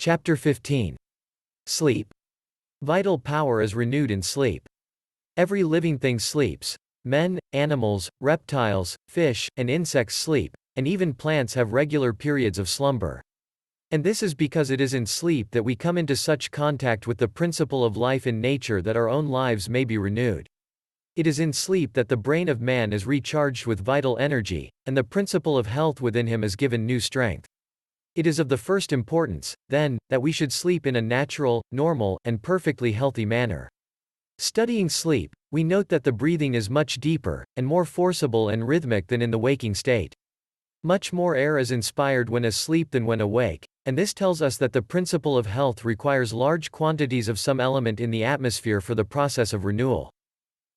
Chapter 15. Sleep. Vital power is renewed in sleep. Every living thing sleeps. Men, animals, reptiles, fish, and insects sleep, and even plants have regular periods of slumber. And this is because it is in sleep that we come into such contact with the principle of life in nature that our own lives may be renewed. It is in sleep that the brain of man is recharged with vital energy, and the principle of health within him is given new strength. It is of the first importance, then, that we should sleep in a natural, normal, and perfectly healthy manner. Studying sleep, we note that the breathing is much deeper, and more forcible and rhythmic than in the waking state. Much more air is inspired when asleep than when awake, and this tells us that the principle of health requires large quantities of some element in the atmosphere for the process of renewal.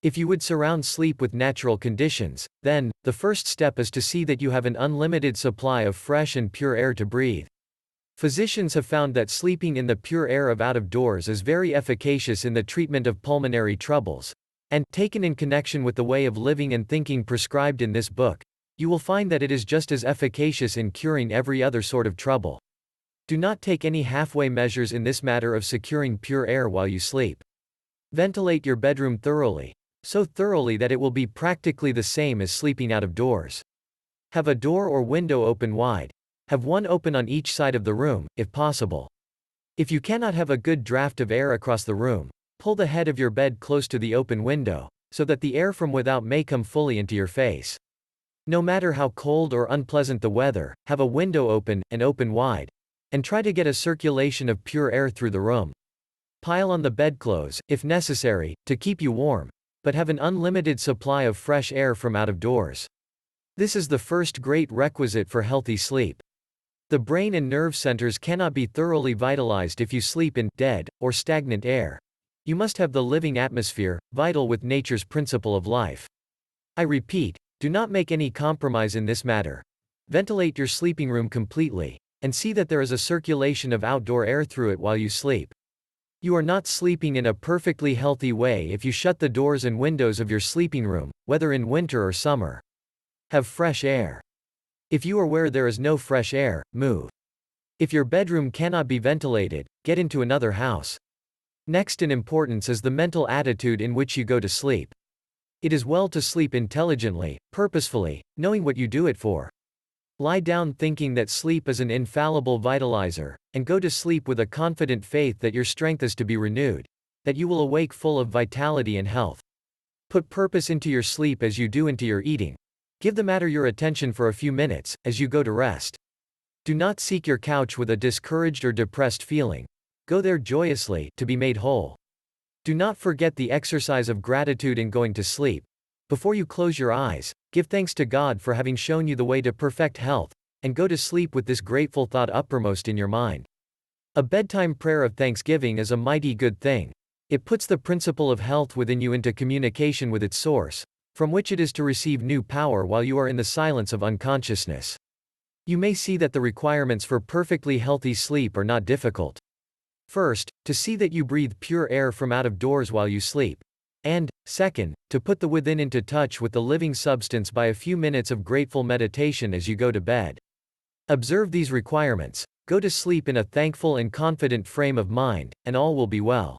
If you would surround sleep with natural conditions, then, the first step is to see that you have an unlimited supply of fresh and pure air to breathe. Physicians have found that sleeping in the pure air of out of doors is very efficacious in the treatment of pulmonary troubles. And, taken in connection with the way of living and thinking prescribed in this book, you will find that it is just as efficacious in curing every other sort of trouble. Do not take any halfway measures in this matter of securing pure air while you sleep. Ventilate your bedroom thoroughly. So thoroughly that it will be practically the same as sleeping out of doors. Have a door or window open wide. Have one open on each side of the room, if possible. If you cannot have a good draft of air across the room, pull the head of your bed close to the open window, so that the air from without may come fully into your face. No matter how cold or unpleasant the weather, have a window open, and open wide, and try to get a circulation of pure air through the room. Pile on the bedclothes, if necessary, to keep you warm, but have an unlimited supply of fresh air from out of doors. This is the first great requisite for healthy sleep. The brain and nerve centers cannot be thoroughly vitalized if you sleep in dead or stagnant air. You must have the living atmosphere, vital with nature's principle of life. I repeat, do not make any compromise in this matter. Ventilate your sleeping room completely, and see that there is a circulation of outdoor air through it while you sleep. You are not sleeping in a perfectly healthy way if you shut the doors and windows of your sleeping room, whether in winter or summer. Have fresh air. If you are where there is no fresh air, move. If your bedroom cannot be ventilated, get into another house. Next in importance is the mental attitude in which you go to sleep. It is well to sleep intelligently, purposefully, knowing what you do it for. Lie down thinking that sleep is an infallible vitalizer, and go to sleep with a confident faith that your strength is to be renewed, that you will awake full of vitality and health. Put purpose into your sleep as you do into your eating. Give the matter your attention for a few minutes, as you go to rest. Do not seek your couch with a discouraged or depressed feeling. Go there joyously, to be made whole. Do not forget the exercise of gratitude in going to sleep. Before you close your eyes, give thanks to God for having shown you the way to perfect health, and go to sleep with this grateful thought uppermost in your mind. A bedtime prayer of thanksgiving is a mighty good thing. It puts the principle of health within you into communication with its source, from which it is to receive new power while you are in the silence of unconsciousness. You may see that the requirements for perfectly healthy sleep are not difficult. First, to see that you breathe pure air from out of doors while you sleep. And, second, to put the within into touch with the living substance by a few minutes of grateful meditation as you go to bed. Observe these requirements, go to sleep in a thankful and confident frame of mind, and all will be well.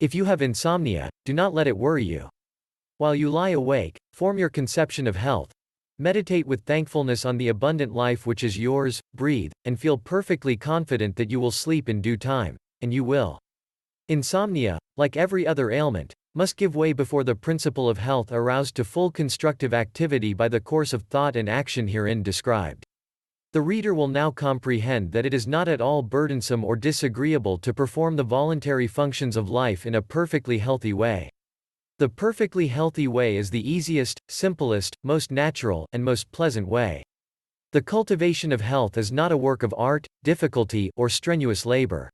If you have insomnia, do not let it worry you. While you lie awake, form your conception of health. Meditate with thankfulness on the abundant life which is yours, breathe, and feel perfectly confident that you will sleep in due time, and you will. Insomnia, like every other ailment, must give way before the principle of health aroused to full constructive activity by the course of thought and action herein described. The reader will now comprehend that it is not at all burdensome or disagreeable to perform the voluntary functions of life in a perfectly healthy way. The perfectly healthy way is the easiest, simplest, most natural, and most pleasant way. The cultivation of health is not a work of art, difficulty, or strenuous labor.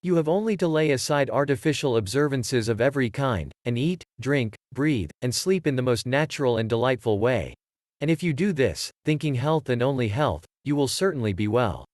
You have only to lay aside artificial observances of every kind, and eat, drink, breathe, and sleep in the most natural and delightful way. And if you do this, thinking health and only health, you will certainly be well.